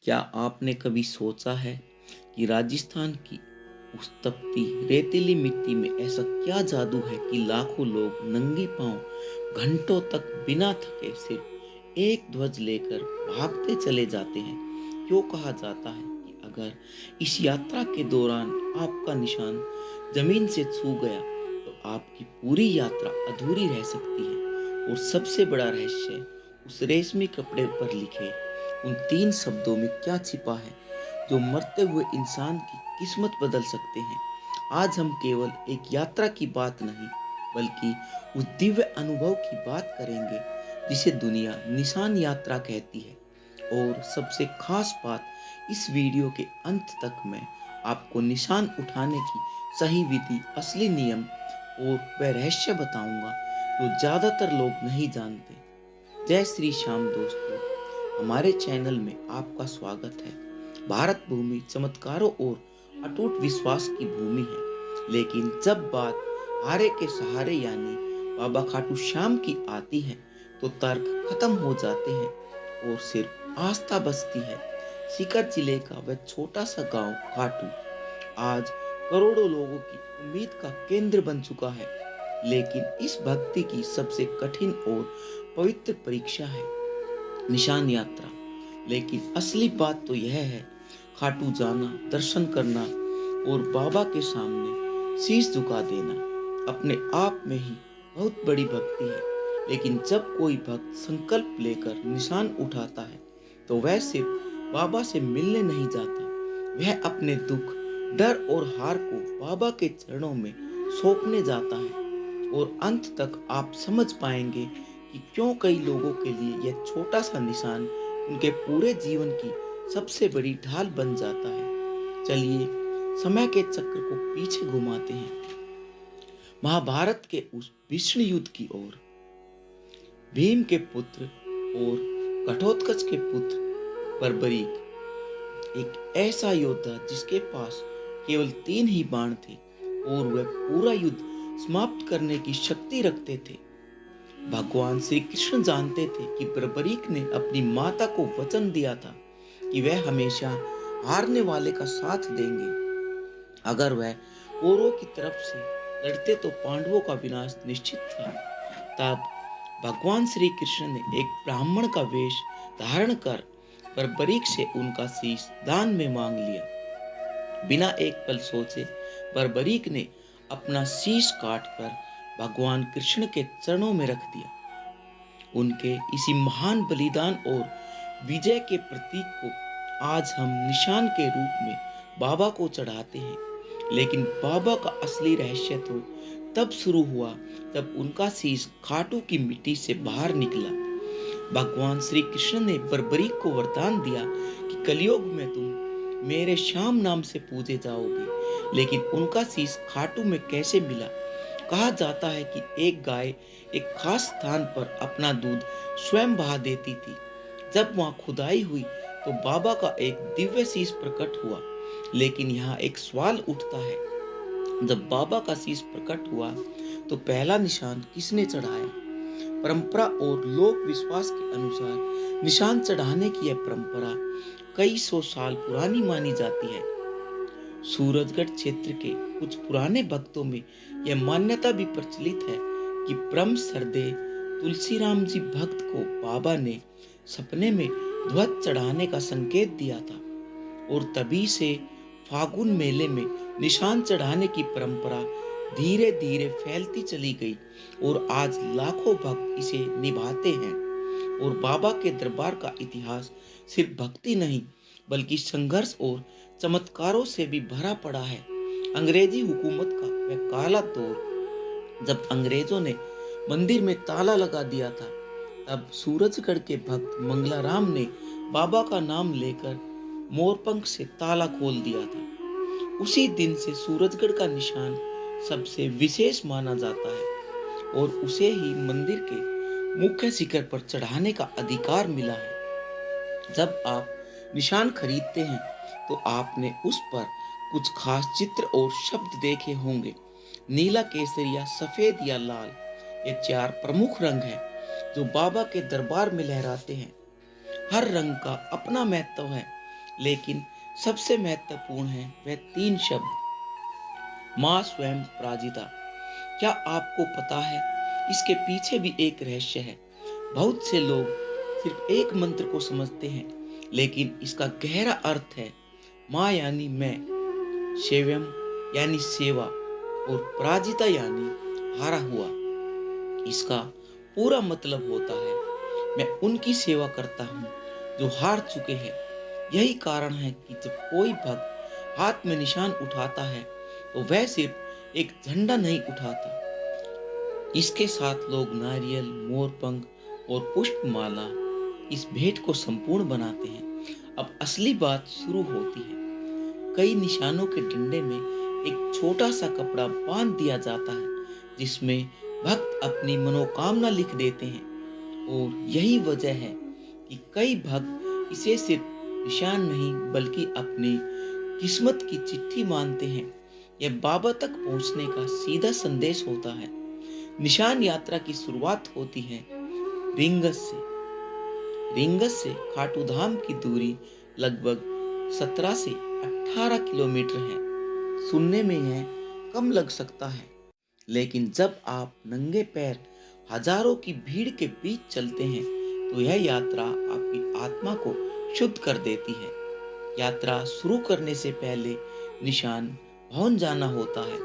क्या आपने कभी सोचा है कि राजस्थान की उस तपती रेतीली मिट्टी में ऐसा क्या जादू है कि लाखों लोग नंगे पांव घंटों तक बिना थके सिर्फ एक ध्वज लेकर भागते चले जाते हैं। क्यों कहा जाता है कि अगर इस यात्रा के दौरान आपका निशान जमीन से छू गया तो आपकी पूरी यात्रा अधूरी रह सकती है। और सबसे बड़ा रहस्य उस रेशमी कपड़े पर लिखे उन तीन शब्दों में क्या छिपा है जो मरते हुए इंसान की किस्मत बदल सकते हैं। आज हम केवल एक यात्रा की बात नहीं बल्कि उस दिव्य अनुभव की बात करेंगे जिसे दुनिया निशान यात्रा कहती है। और सबसे खास बात, इस वीडियो के अंत तक मैं आपको निशान उठाने की सही विधि, असली नियम और वह रहस्य बताऊंगा जो ज्यादातर लोग नहीं जानते। जय श्री श्याम दोस्तों, हमारे चैनल में आपका स्वागत है। भारत भूमि चमत्कारों और अटूट विश्वास की भूमि है, लेकिन जब बात हारे के सहारे यानी बाबा खाटू श्याम की आती है तो तर्क खत्म हो जाते हैं और सिर्फ आस्था बचती है। सीकर जिले का वह छोटा सा गांव खाटू आज करोड़ों लोगों की उम्मीद का केंद्र बन चुका है। लेकिन इस भक्ति की सबसे कठिन और पवित्र परीक्षा है निशान यात्रा। लेकिन असली बात तो यह है, खाटू जाना, दर्शन करना और बाबा के सामने शीश झुका देना अपने आप में ही बहुत बड़ी भक्ति है। लेकिन जब कोई भक्त संकल्प लेकर निशान उठाता है तो वह सिर्फ बाबा से मिलने नहीं जाता, वह अपने दुख, डर और हार को बाबा के चरणों में सौंपने जाता है। और अंत तक आप समझ पाएंगे कि क्यों कई लोगों के लिए यह छोटा सा निशान उनके पूरे जीवन की सबसे बड़ी ढाल बन जाता है। चलिए समय के चक्र को पीछे घुमाते हैं महाभारत के उस भीष्म युद्ध की ओर। भीम के पुत्र और घटोत्कच के पुत्र बर्बरीक, एक ऐसा योद्धा जिसके पास केवल 3 ही बाण थे और वह पूरा युद्ध समाप्त करने की शक्ति रखते थे। भगवान श्री कृष्ण जानते थे कि बर्बरीक ने अपनी माता को वचन दिया था कि वह हमेशा हारने वाले का साथ देंगे। अगर वह कौरवों की तरफ से लड़ते तो पांडवों का विनाश निश्चित था। तब भगवान श्री कृष्ण ने एक ब्राह्मण का वेश धारण कर बर्बरीक से उनका शीश दान में मांग लिया। बिना एक पल सोचे बर्बरीक ने अपना शीश काटकर भगवान कृष्ण के चरणों में रख दिया। उनके इसी महान बलिदान और विजय के प्रतीक को आज हम निशान के रूप में बाबा को चढ़ाते हैं। लेकिन बाबा का असली रहस्य तो तब शुरू हुआ जब उनका शीश खाटू की मिट्टी से बाहर निकला। भगवान श्री कृष्ण ने बर्बरीक को वरदान दिया कि कलयुग में तुम मेरे श्याम नाम से पूजे जाओगे। लेकिन उनका शीश खाटू में कैसे मिला? कहा जाता है कि एक गाय एक खास स्थान पर अपना दूध स्वयं बहा देती थी। जब वहां खुदाई हुई तो बाबा का एक दिव्य शीश प्रकट हुआ। लेकिन यहाँ एक सवाल उठता है, जब बाबा का शीश प्रकट हुआ तो पहला निशान किसने चढ़ाया? परंपरा और लोक विश्वास के अनुसार निशान चढ़ाने की यह परंपरा कई सौ साल पुरानी मानी जाती है। सूरजगढ़ क्षेत्र के कुछ पुराने भक्तों में यह मान्यता भी प्रचलित है कि परम श्रद्धेय तुलसीराम जी भक्त को बाबा ने सपने में ध्वज चढ़ाने का संकेत दिया था और तभी से फागुन मेले में निशान चढ़ाने की परंपरा धीरे धीरे फैलती चली गई और आज लाखों भक्त इसे निभाते हैं। और बाबा के दरबार का इतिहास सिर्फ भक्ति नहीं बल्कि संघर्ष और चमत्कारों से भी भरा पड़ा है। अंग्रेजी हुकूमत का वह काला दौर जब अंग्रेजों ने मंदिर में ताला लगा दिया था, तब सूरजगढ़ के भक्त मंगलाराम ने बाबा का नाम लेकर मोरपंख से ताला खोल दिया था। उसी दिन से सूरजगढ़ का निशान सबसे विशेष माना जाता है और उसे ही मंदिर के मुख्य शिखर पर चढ़ाने का अधिकार मिला है। जब आप निशान खरीदते हैं तो आपने उस पर कुछ खास चित्र और शब्द देखे होंगे। नीला, केसरिया, सफेद या लाल, ये 4 प्रमुख रंग हैं जो बाबा के दरबार में लहराते हैं। हर रंग का अपना महत्व है। लेकिन सबसे महत्वपूर्ण है वह तीन शब्द, माँ स्वयं पराजिता। क्या आपको पता है इसके पीछे भी एक रहस्य है। बहुत से लोग सिर्फ एक मंत्र को समझते हैं, लेकिन इसका गहरा अर्थ है माँ यानी मैं, सेव्यम यानी सेवा, और पराजिता यानी हारा हुआ। इसका पूरा मतलब होता है मैं उनकी सेवा करता हूँ जो हार चुके हैं। यही कारण है कि जब कोई भक्त हाथ में निशान उठाता है तो वह सिर्फ एक झंडा नहीं उठाता, इसके साथ लोग नारियल, मोरपंख और पुष्पमाला इस भेंट को संपूर्ण बनाते हैं। अब असली बात शुरू होती है। कई निशानों के डंडे में एक छोटा सा कपड़ा बांध दिया जाता है जिसमें भक्त अपनी मनोकामना लिख देते हैं, और यही वजह है कि कई भक्त इसे सिर्फ निशान नहीं बल्कि अपनी किस्मत की चिट्ठी मानते हैं। यह बाबा तक पहुंचने का सीधा संदेश होता है। निशान यात्रा की शुरुआत होती है रिंगस से। रिंगस से खाटू धाम की दूरी लगभग 17 से 18 किलोमीटर है। सुनने में यह कम लग सकता है, लेकिन जब आप नंगे पैर हजारों की भीड़ के बीच चलते हैं तो यह यात्रा आपकी आत्मा को शुद्ध कर देती है। यात्रा शुरू करने से पहले निशान पहुंच जाना होता है,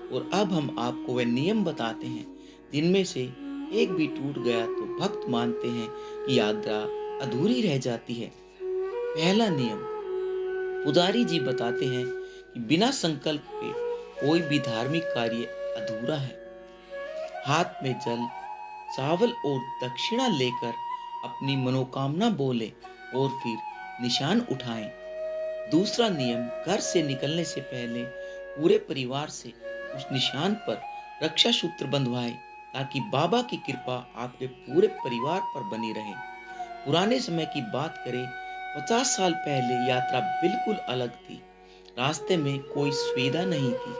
और अब हम आपको वह नियम बताते हैं जिनमें से एक भी टूट गया तो भक्त मानते हैं कि यात्रा अधूरी रह जाती है। पहला नियम, पुजारी जी बताते हैं कि बिना संकल्प के कोई भी धार्मिक कार्य अधूरा है। हाथ में जल, चावल और दक्षिणा लेकर अपनी मनोकामना बोले और फिर निशान उठाएं। दूसरा नियम, घर से निकलने से पहले पूरे परिवार से उस निशान पर रक्षा सूत्र बंधवाएं ताकि बाबा की कृपा आपके पूरे परिवार पर बनी रहे। पुराने समय की बात करें, 50 साल पहले यात्रा बिल्कुल अलग थी। रास्ते में कोई सुविधा नहीं थी।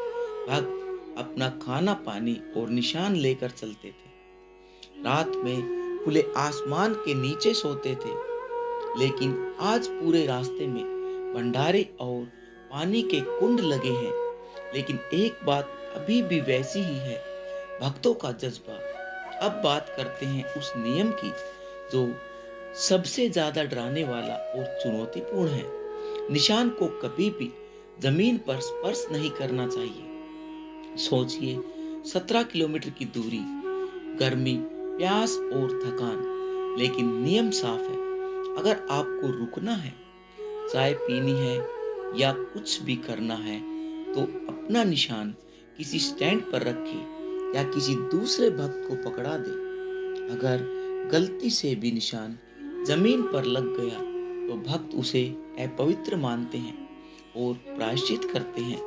भक्त अपना खाना पानी और निशान लेकर चलते थे। रात में खुले आसमान के नीचे सोते थे। लेकिन आज पूरे रास्ते में भंडारे और पानी के कुंड लगे हैं। लेकिन एक बात अभी भी वैसी ही है, भक्तों का जज्बा। अब बात करते हैं उस नियम की जो सबसे ज्यादा डराने वाला और चुनौतीपूर्ण है। निशान को कभी भी जमीन पर स्पर्श नहीं करना चाहिए। सोचिए, 17 किलोमीटर की दूरी, गर्मी, प्यास और थकान, लेकिन नियम साफ है। अगर आपको रुकना है, चाय पीनी है या कुछ भी करना है तो अपना निशान किसी स्टैंड पर रखें या किसी दूसरे भक्त को पकड़ा दे। अगर गलती से भी निशान जमीन पर लग गया तो भक्त उसे अपवित्र मानते हैं और प्रायश्चित करते हैं।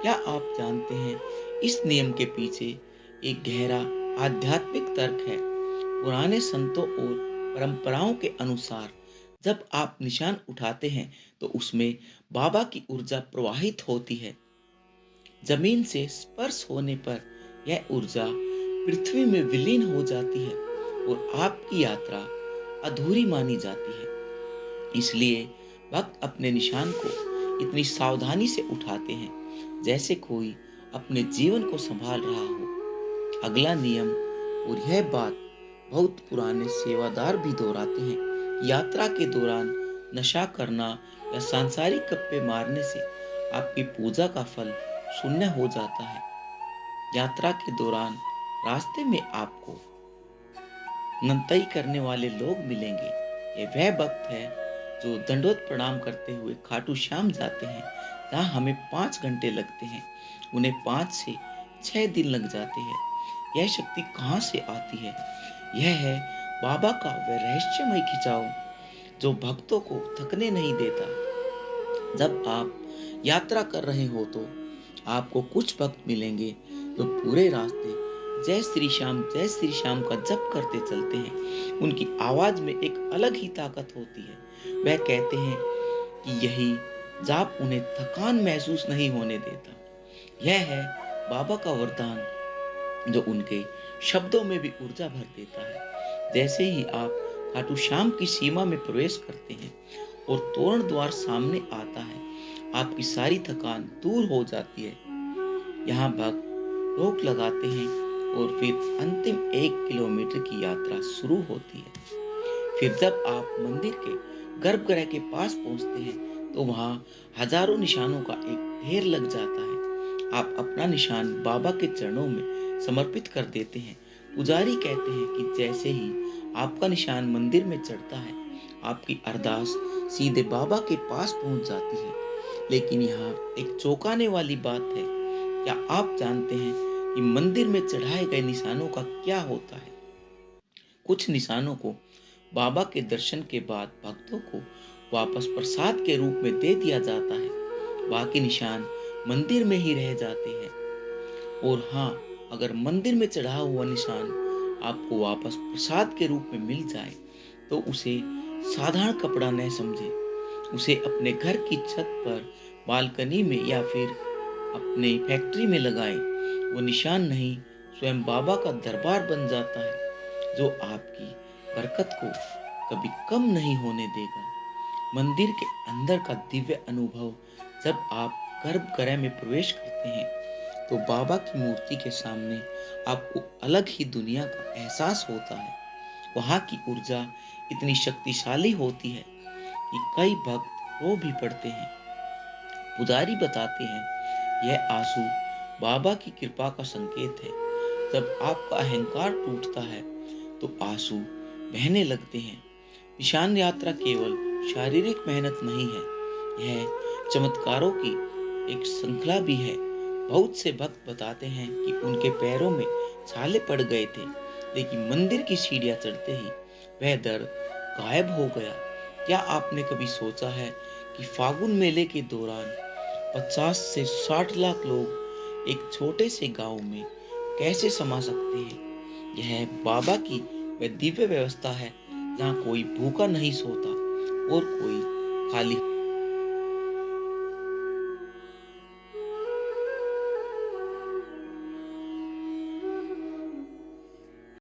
क्या आप जानते हैं इस नियम के पीछे एक गहरा आध्यात्मिक तर्क है। पुराने संतों और परंपराओं के अनुसार जब आप निशान उठाते हैं तो उसमें बाबा की ऊर्जा प्रवाहित होती है। जमीन से स्पर्श होने पर यह ऊर्जा पृथ्वी में विलीन हो जाती है और आपकी यात्रा अधूरी मानी जाती है। इसलिए भक्त अपने निशान को इतनी सावधानी से उठाते हैं जैसे कोई अपने जीवन को संभाल रहा हो। अगला नियम, और यह बात बहुत पुराने सेवादार भी दोहराते हैं, यात्रा के दौरान नशा करना या सांसारिक गप्पे मारने से आपकी पूजा का फल शून्य हो जाता है। यात्रा के दौरान रास्ते में आपको नंतई करने वाले लोग मिलेंगे। ये वह भक्त है जो दंडोत प्रणाम करते हुए खाटू श्याम जाते हैं जहाँ हमें 5 घंटे लगते हैं, उन्हें 5 से 6 दिन लग जाते हैं। यह शक्ति कहाँ से आती है? यह है बाबा का वह रहस्यमय खिंचाव जो भक्तों को थकने नहीं देता। जब आप यात्रा कर रहे हो तो आपको कुछ भक्त मिलेंगे जो पूरे रास्ते जय श्री श्याम का जप करते चलते हैं। उनकी आवाज में एक अलग ही ताकत होती है। वह कहते हैं कि यही जाप उन्हें थकान महसूस नहीं होने देता। यह है बाबा का वरदान जो उनके शब्दों में भी ऊर्जा भर देता है। जैसे ही आप खाटू श्याम की सीमा में प्रवेश करते हैं, और तोरण द्वार सामने आता है, आपकी सारी थकान दूर हो जाती है। यहाँ भक्त रोक लगाते हैं और फिर अंतिम 1 किलोमीटर की यात्रा शुरू होती है। फिर जब आप मंदिर के गर्भगृह के पास पहुंचते हैं तो वहां हजारों निशानों का एक ढेर लग जाता है। आप अपना निशान बाबा के चरणों में समर्पित कर देते हैं। पुजारी कहते हैं कि जैसे ही आपका निशान मंदिर में चढ़ता है, आपकी अरदास सीधे बाबा के पास पहुंच जाती है। लेकिन यहाँ एक चौंकाने वाली बात है। क्या आप जानते हैं कि मंदिर में चढ़ाए गए निशानों का क्या होता है? कुछ निशानों को बाबा के दर्शन के बाद भक्तों को वापस प्रसाद के रूप में दे दिया जाता है। बाकी निशान मंदिर में ही रह जाते हैं। और हाँ, अगर मंदिर में चढ़ा हुआ निशान आपको वापस प्रसाद के रूप में मिल जाए तो उसे साधारण कपड़ा न समझे। उसे अपने घर की छत पर, बालकनी में या फिर अपने फैक्ट्री में लगाएं। वो निशान नहीं, स्वयं बाबा का दरबार बन जाता है जो आपकी बरकत को कभी कम नहीं होने देगा। मंदिर के अंदर का दिव्य अनुभव, जब आप गर्भगृह में प्रवेश करते हैं तो बाबा की मूर्ति के सामने आपको अलग ही दुनिया का एहसास होता है। वहाँ की ऊर्जा इतनी शक्तिशाली होती है कि कई भक्त रो भी पड़ते हैं। पुजारी बताते हैं, यह आंसू बाबा की कृपा का संकेत है। जब आपका अहंकार टूटता है तो आंसू बहने लगते हैं। निशान यात्रा केवल शारीरिक मेहनत नहीं है, यह चमत्कारों की एक श्रृंखला भी है। बहुत से भक्त बताते हैं कि उनके पैरों में छाले पड़ गए थे, लेकिन मंदिर की सीढ़ियां चढ़ते ही वह दर्द गायब हो गया। क्या आपने कभी सोचा है कि फागुन मेले के दौरान 50 से 60 लाख लोग एक छोटे से गांव में कैसे समा सकते हैं? यह बाबा की वह दिव्य व्यवस्था है जहाँ कोई भूखा नहीं सोता और कोई खाली